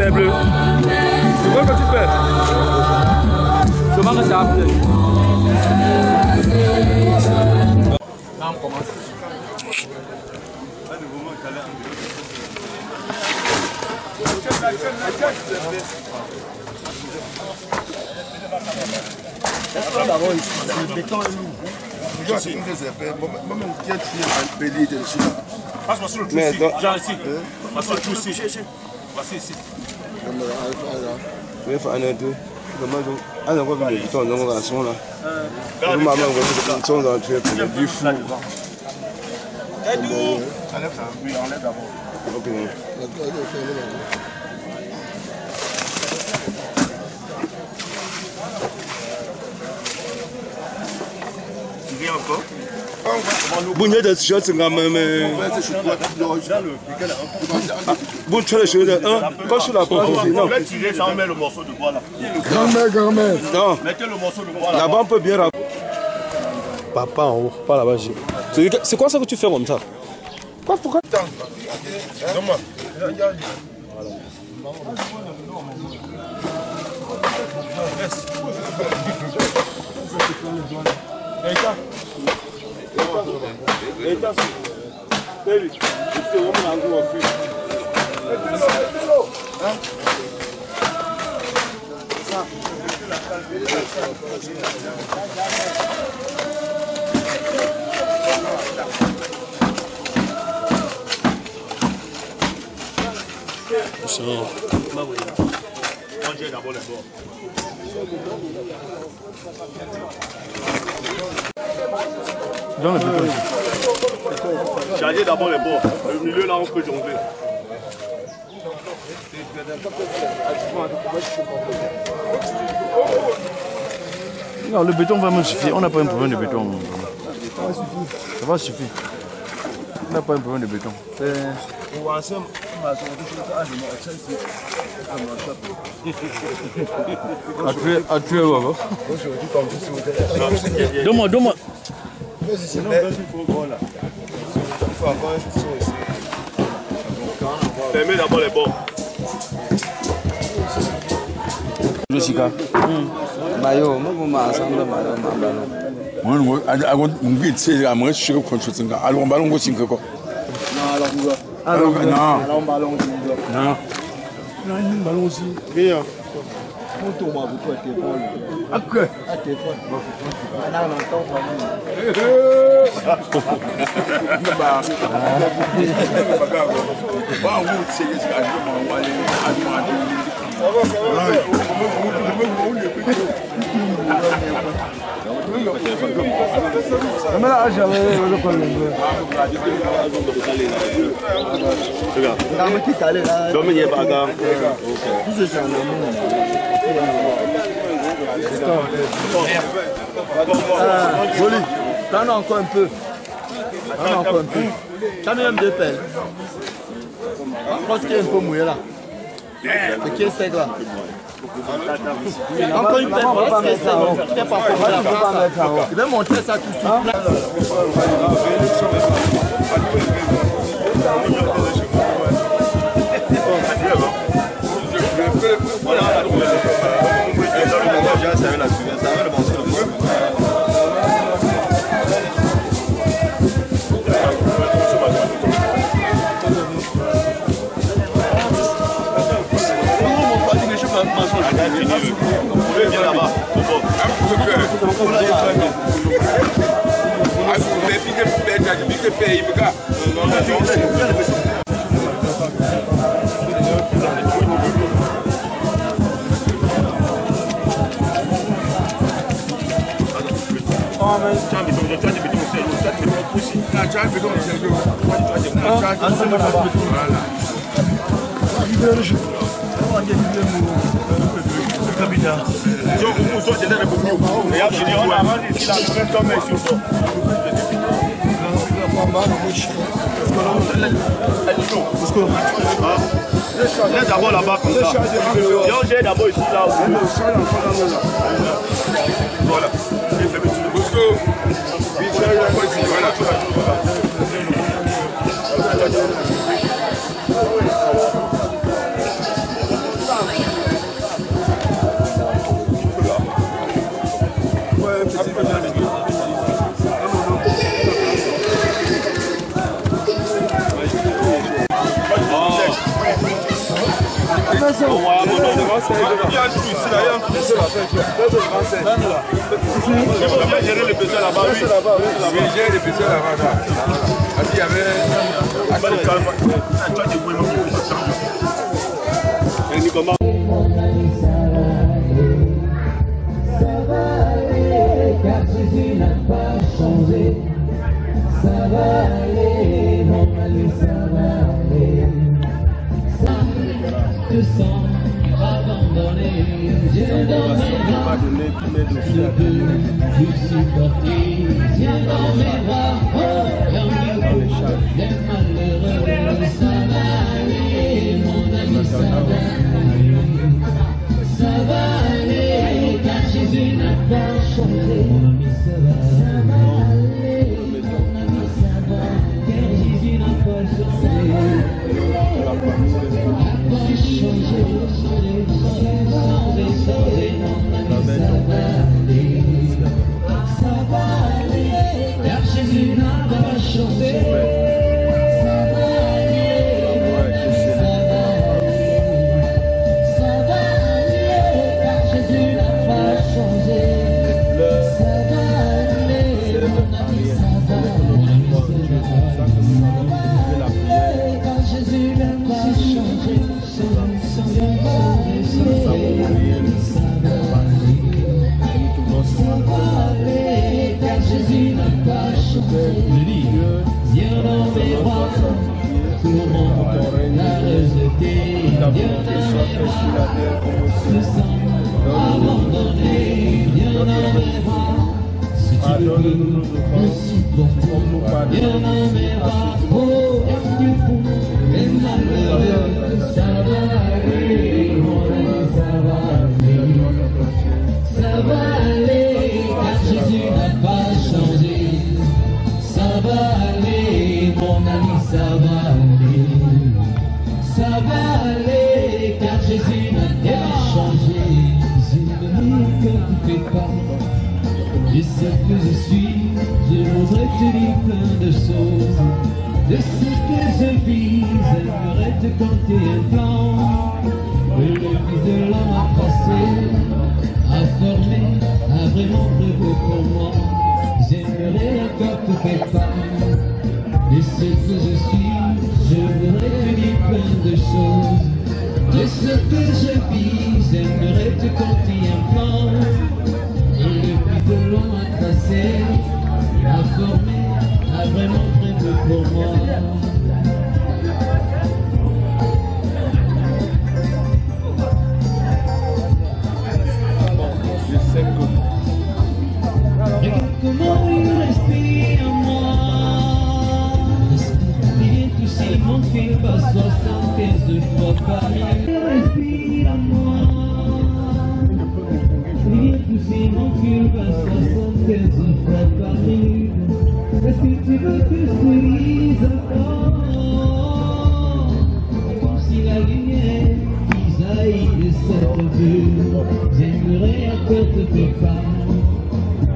fais, bleu? C'est quoi que tu fais? Comment ça appelle? Là, on commence. D'abord, le béton est lourd. C'est une des épées. Moi-même, qui a tué un bélier de Chine. Passe-moi sur le trou ici. Genre ici. Passe sur le trou ici. Voici ici. Je vais faire un deux. Ah, on va faire du temps dans la relation là. Maman, on va faire du temps dans le truc. Du fou. Enlève ça. Oui, enlève d'abord. Ok. Tu viens encore? Bon, il y a des t-shirts, c'est quand même. Bon, tu as les choses. Quand je suis là, on va tirer ça, on met le morceau de bois là. Grand-mère. Non. Mettez le morceau de bois là. Là-bas, on peut bien rappeler. Papa en haut, pas là-bas. C'est quoi ça que tu fais comme ça? Quoi, pourquoi? Donne-moi. Rangez d'abord les bords. Dans le béton. Chargez d'abord les bords. Le milieu là, on peut jongler. Non, le béton va me suffire. On n'a pas un problème de béton. Ça va suffire. On n'a pas un problème de béton. À tuer, Baba. Donne-moi. Fermez d'abord les bords. Jessica. Mayo, moi, ensemble, Moi, je suis je alors, ballon, non. Ballon aussi. Bien. On tourne à beaucoup à téléphone. Après. À téléphone. Mais là, j'avais le problème. Joli. T'en as encore un peu. T'en as même deux pelles. Je pense qu'il est un peu mouillé là. C'est qui est sec là? Encore une pelle. Je vais montrer ça tout de suite. Laisse d'abord là-bas comme ça. J'ai d'abord ici là. Voilà. Car Jésus n'a pas changé. Ça va aller, mon ami, ça va aller. Ça te sens abandonné. Dieu dans mes bras, je ne peux plus supporter. Dieu dans mes bras, oh, les malheureux. Ça va aller, mon ami, ça va aller. Ça va aller, car Jésus n'a pas changé. Mon ami, ça va aller, mon ami, ça va, car Jésus n'a pas changé. N'a pas changé, mon ami, ça va aller, car Jésus n'a pas changé. Viens dans mes bras, pour mon la rejeter. Viens dans mes bras, se sent abandonné. Viens dans mes bras, si tu veux me supporter. Viens dans mes bras, oh, es-tu fou, les malheureux. Ça va aller, mon ami, ça va aller. Ça va aller, car Jésus n'a pas changé. Ça va aller, mon ami, ça va aller. Ça va aller, car Jésus n'a pas changé. J'aimerais que tu fais pas de ce que je suis. Je voudrais te dire plein de choses. De ce que je vis, j'aimerais te conter un plan. Que le fils de l'homme a passé, a formé, a vraiment prévu pour moi. J'aimerais encore te faire part de ce que je suis. Je voudrais te dire plein de choses. De ce que je vis, j'aimerais te conter un plan. Et le fils de l'homme a tracé, a formé, a vraiment prévu pour moi. Regarde comment il respire en moi. Viens toucher mon fil par 75 fois par minute. Il respire en moi. Viens toucher mon fil par 75 fois par minute. Est-ce que tu veux que je te dise encore? Comme si la lumière qui jaillit de cette bulle. J'aimerais encore te faire part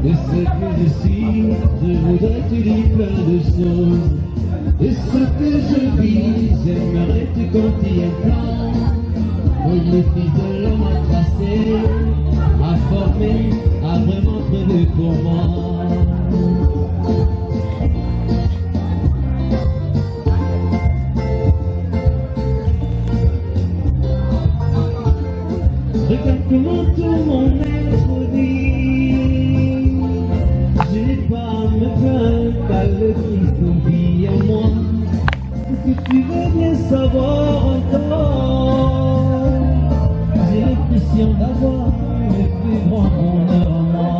de ce que je suis, je voudrais te dire plein de choses. De ce que je vis, j'aimerais te conter un plan. Que le fils de l'homme a tracé, a formé, a vraiment prévu pour moi. Regarde comment tout mon être dit. Je n'ai pas à me plaindre, car le Christ vit en moi. Est-ce que tu veux bien savoir encore? J'ai l'impression d'avoir le plus grand bonheur en moi.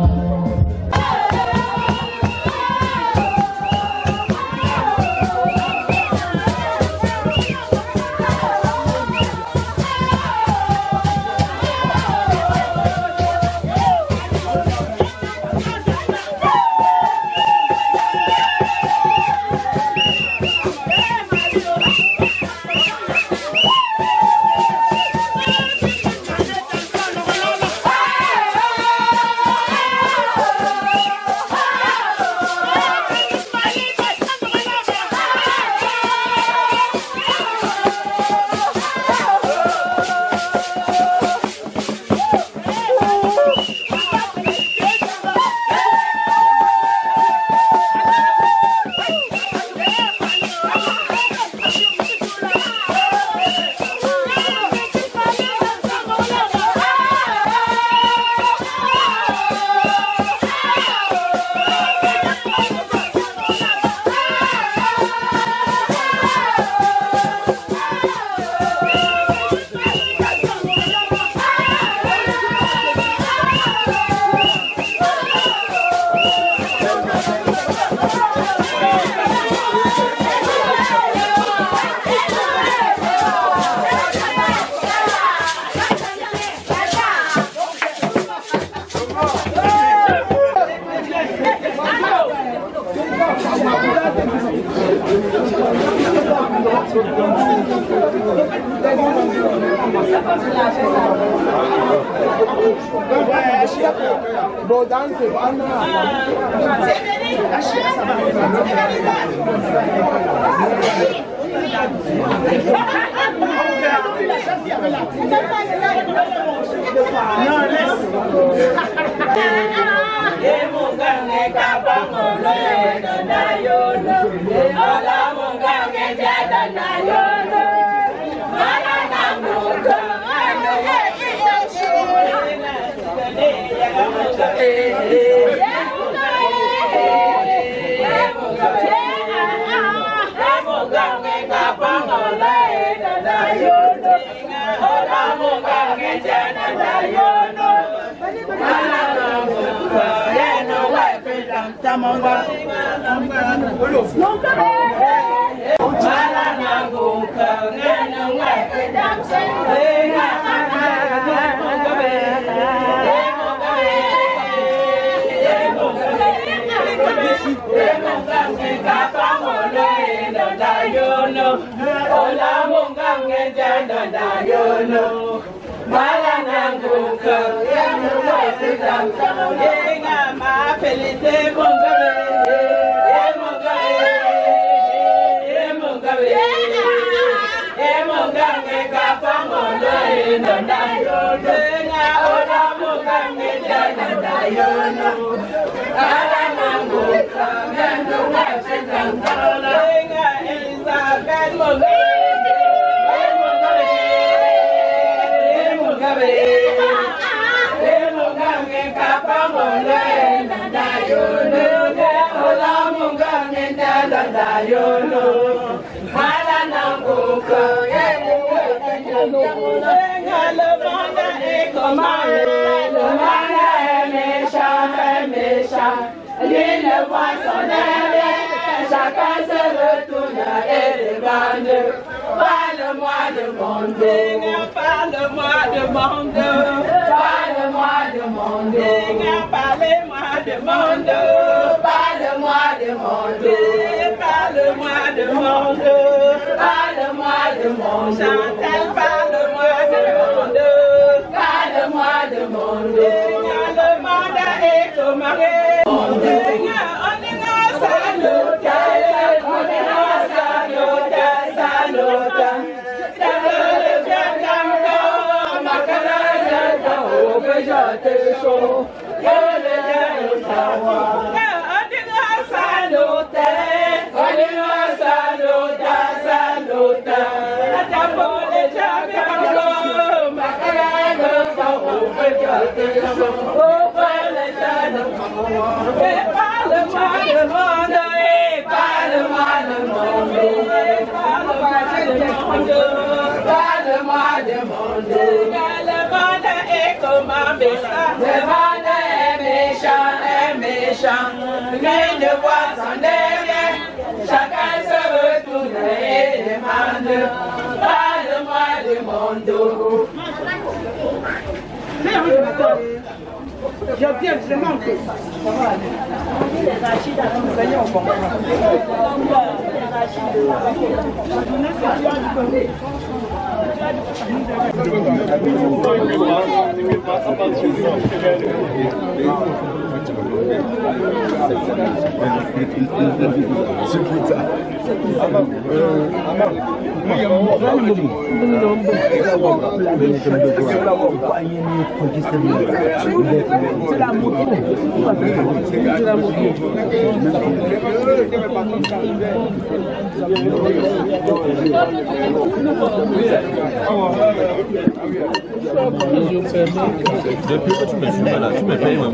Depuis que tu me suis là, tu me payes même.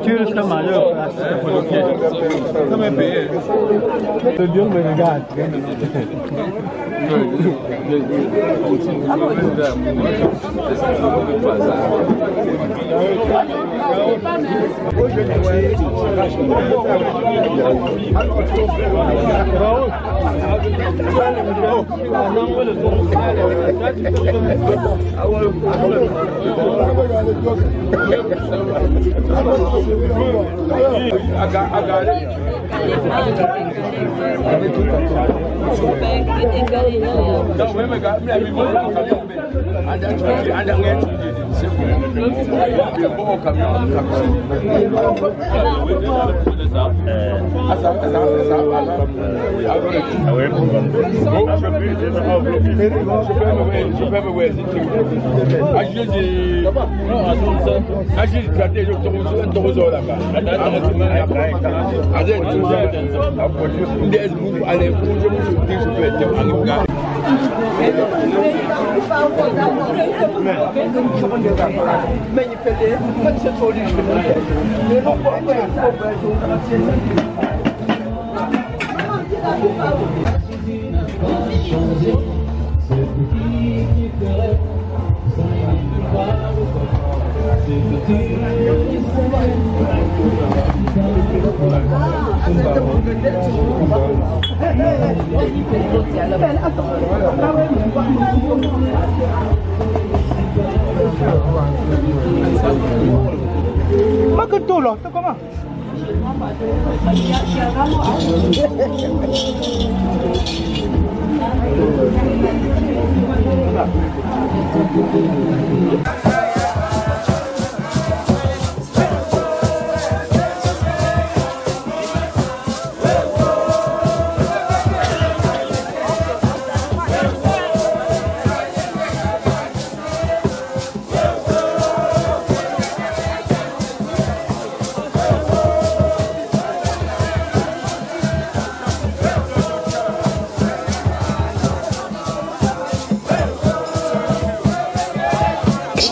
Tu es le malheur. Tu me payes. Le Dieu me regarde.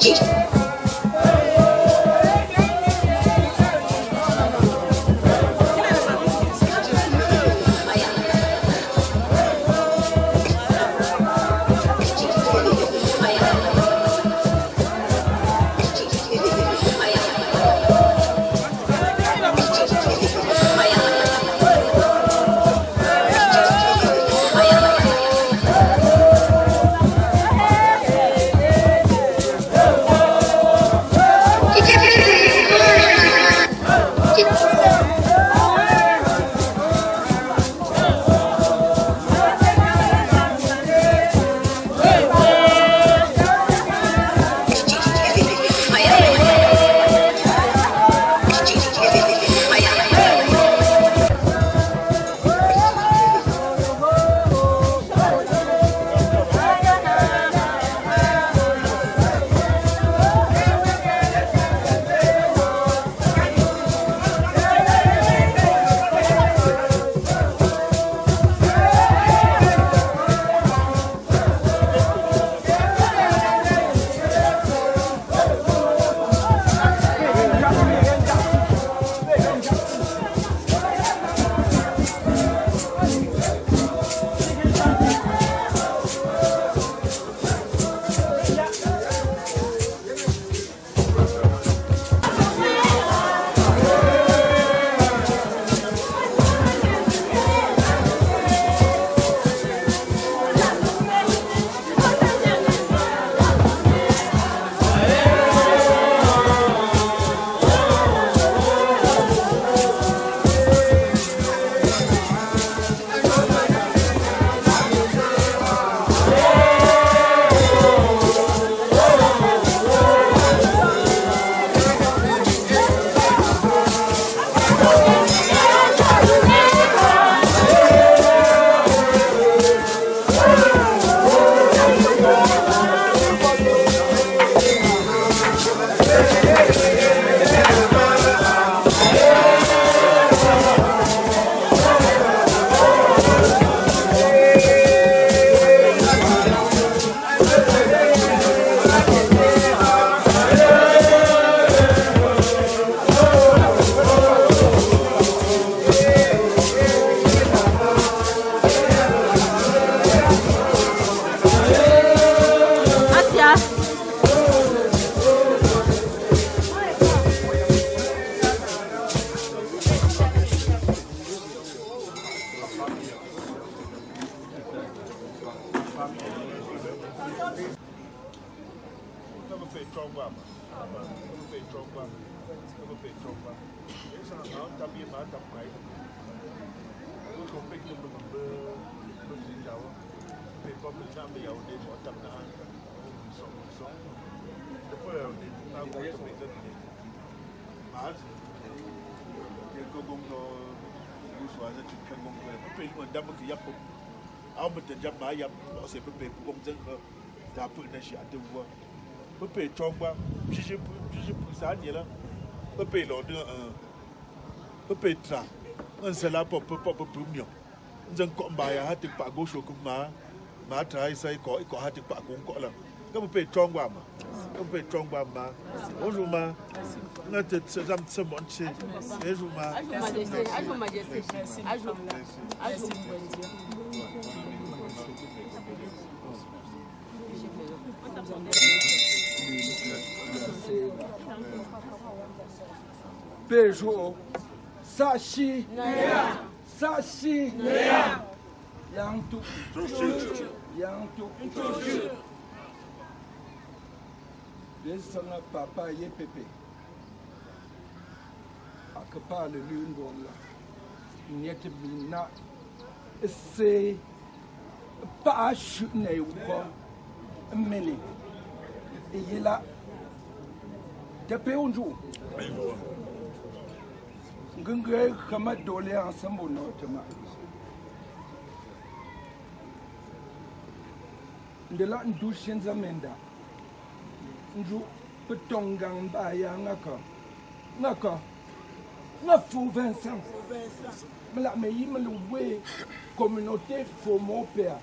DJ Peugeot, Sachi, Sachi, Yantou, Yantou, Laissez-moi papa et pépé. À que parle l'une bon là. Niet bina. C'est pas chuné ou quoi. Mêlé. Et il est là. T'es payé un jour. Gungay kama dole ensemble notement. De là nous douchens amenda. Nous petons baya ngaka. Nga fou Vincent. Mais la meilleure me loué communauté faut mon père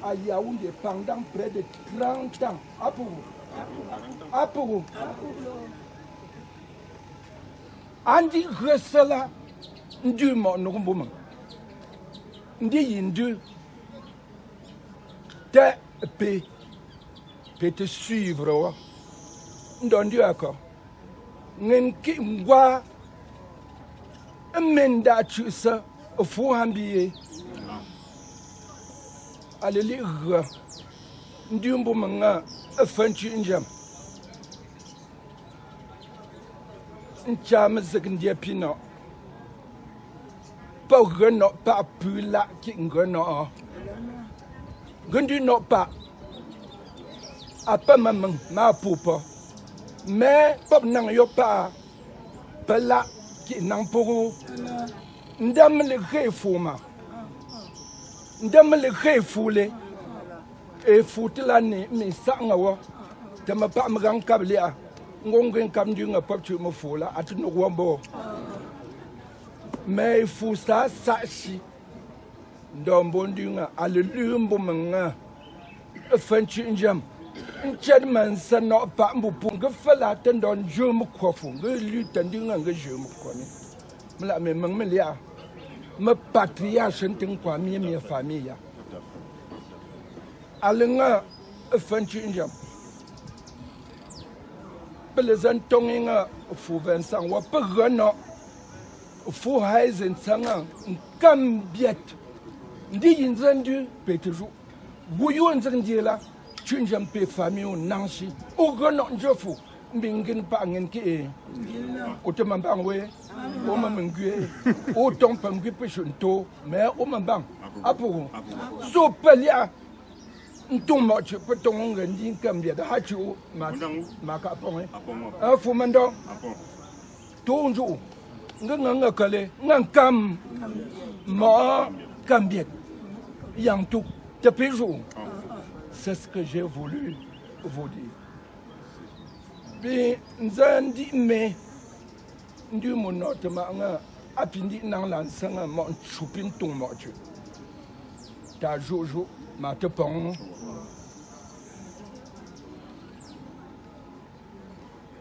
à Yaoundé pendant près de 30 ans. Apou. Andi resela ndu mo nukumbuma ndi yindu te pe te suivre wa ndondi ako ngenki ngwa menda chusa fu hambiye aleli ra ndi mbuma nga afanchi njam Ncham secondia pino. Pas grenot, pas plus là qui grenot. Grendu non pas. A pas maman, ma poupa. Mais pas n'en yo pas. Pas là qui n'en pour. Ndam le réfouma. Ndam le réfoulé. Et foutre l'année, mais ça en a. T'as pas me grand câblia. Ngongen kam du nga pop tu me fou là à tout nous wambo mais il faut ça si dans bon du nga à le lumbo manga fanchi njam nchadman sa no pa mbu nga fala tan don je me kofu nga lu tan du nga je me koni mla me mang me lia me patria sentin kwa mi famille alenga fanchi njam les Antonins fou Vincent ou pas grand fou Haisen Sanga cambiet dit inzendu pétejou bouillon zendila tunjam pe famille nanshi au grand jofu bingen pa ngenki autant bangwe o mamengwe autant pangwe pechonto mais o mambang apo so pelia Nton moche peton ngendi kambia da hachu maka ponge a fumando tonjo nganga kale ngam ma kambia yantou te pejo c'est ce que j'ai voulu vous dire bi nzandi me ndu monote ma nga apindi nang lan sanga mo chupin ton moche ta jojo ma te pong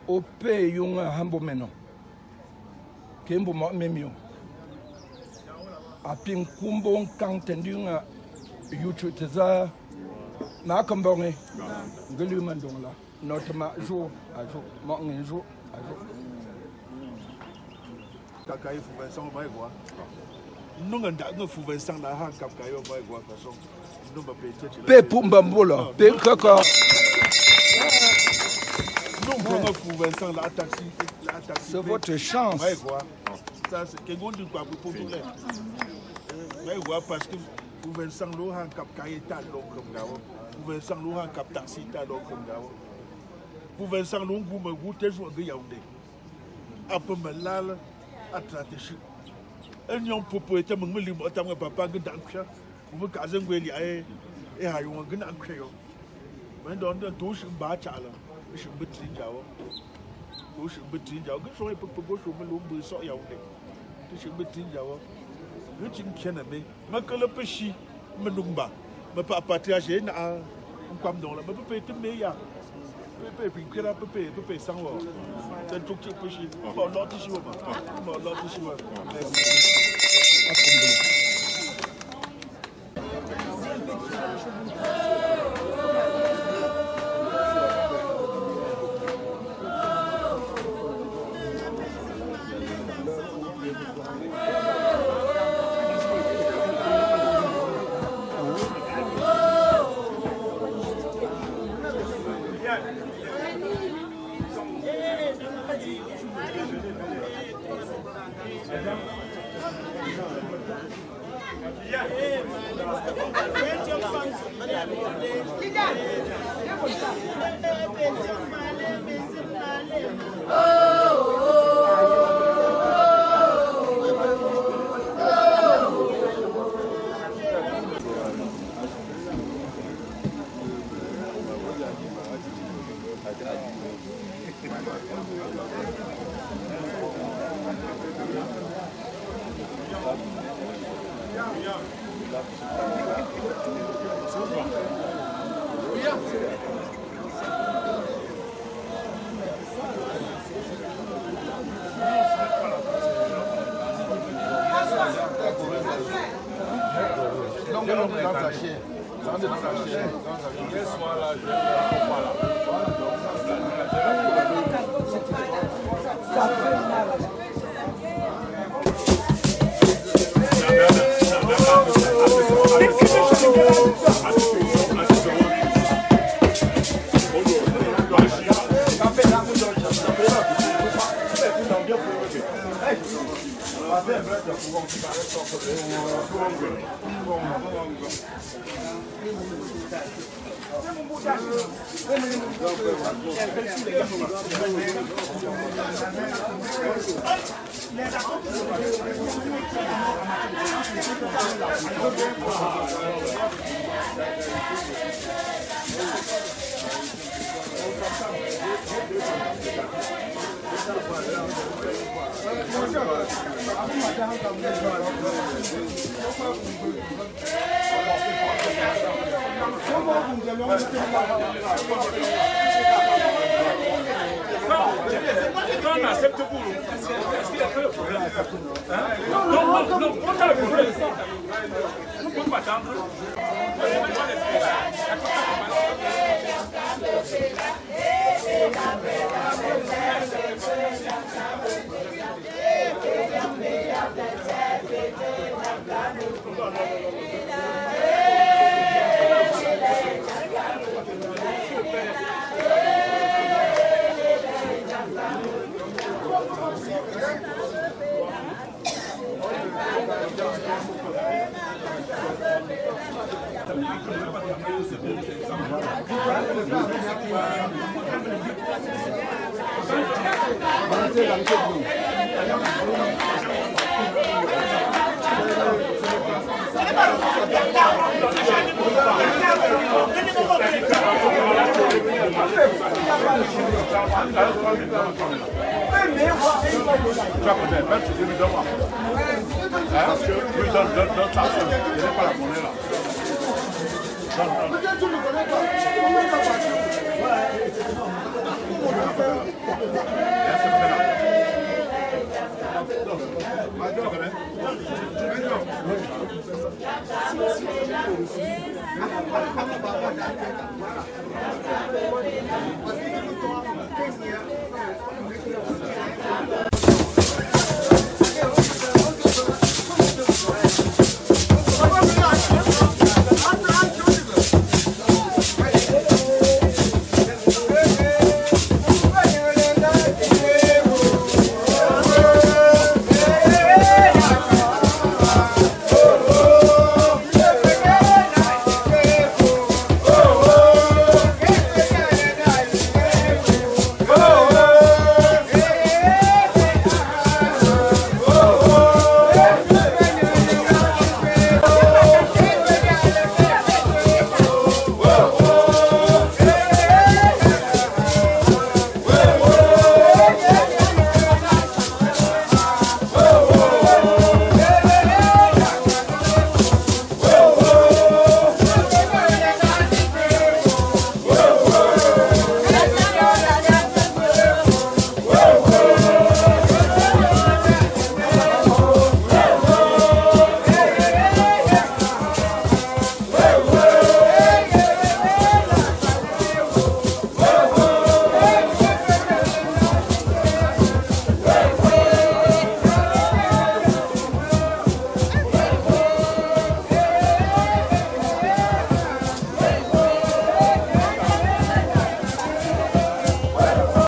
au pays yung hambo meno kembo mo memio apin kumbo kantendu nga YouTube teza na kambonge ngelu mandonga notama jour à jour mo ngin jour à jour kakai fu Vincent mai quoi non nga nga fu Vincent na han kap kayo mai quoi façon non ba pe pe pumba mbola pe kaka C'est votre chance. Ça, c'est quelque chose de quoi pour nous. Parce que vous Vincent Lohan Cap Kayeta comme Gao, vous Vincent Lohan Cap Taxita comme Gao, vous Vincent Long vous me goûtez jouer de Yaoundé. Après Malal à Tratéchi. Un yon popo était mon limon, à mon papa, que d'Ancre, vous me casez Willy et à yon gun Ancre. Mais dans le touche Bachala, je suis between Jao. Je suis between Jao, que je sois pour gauche au melon, vous sortez Yaoundé. Je suis between Jao. Je ne sais pas, mais quand le péché me numba, me pas partager comme dans la me peut être meilleur. Peut peut sans voir. C'est tout ce péché. Bon, l'autre ici, bon, l'autre ici,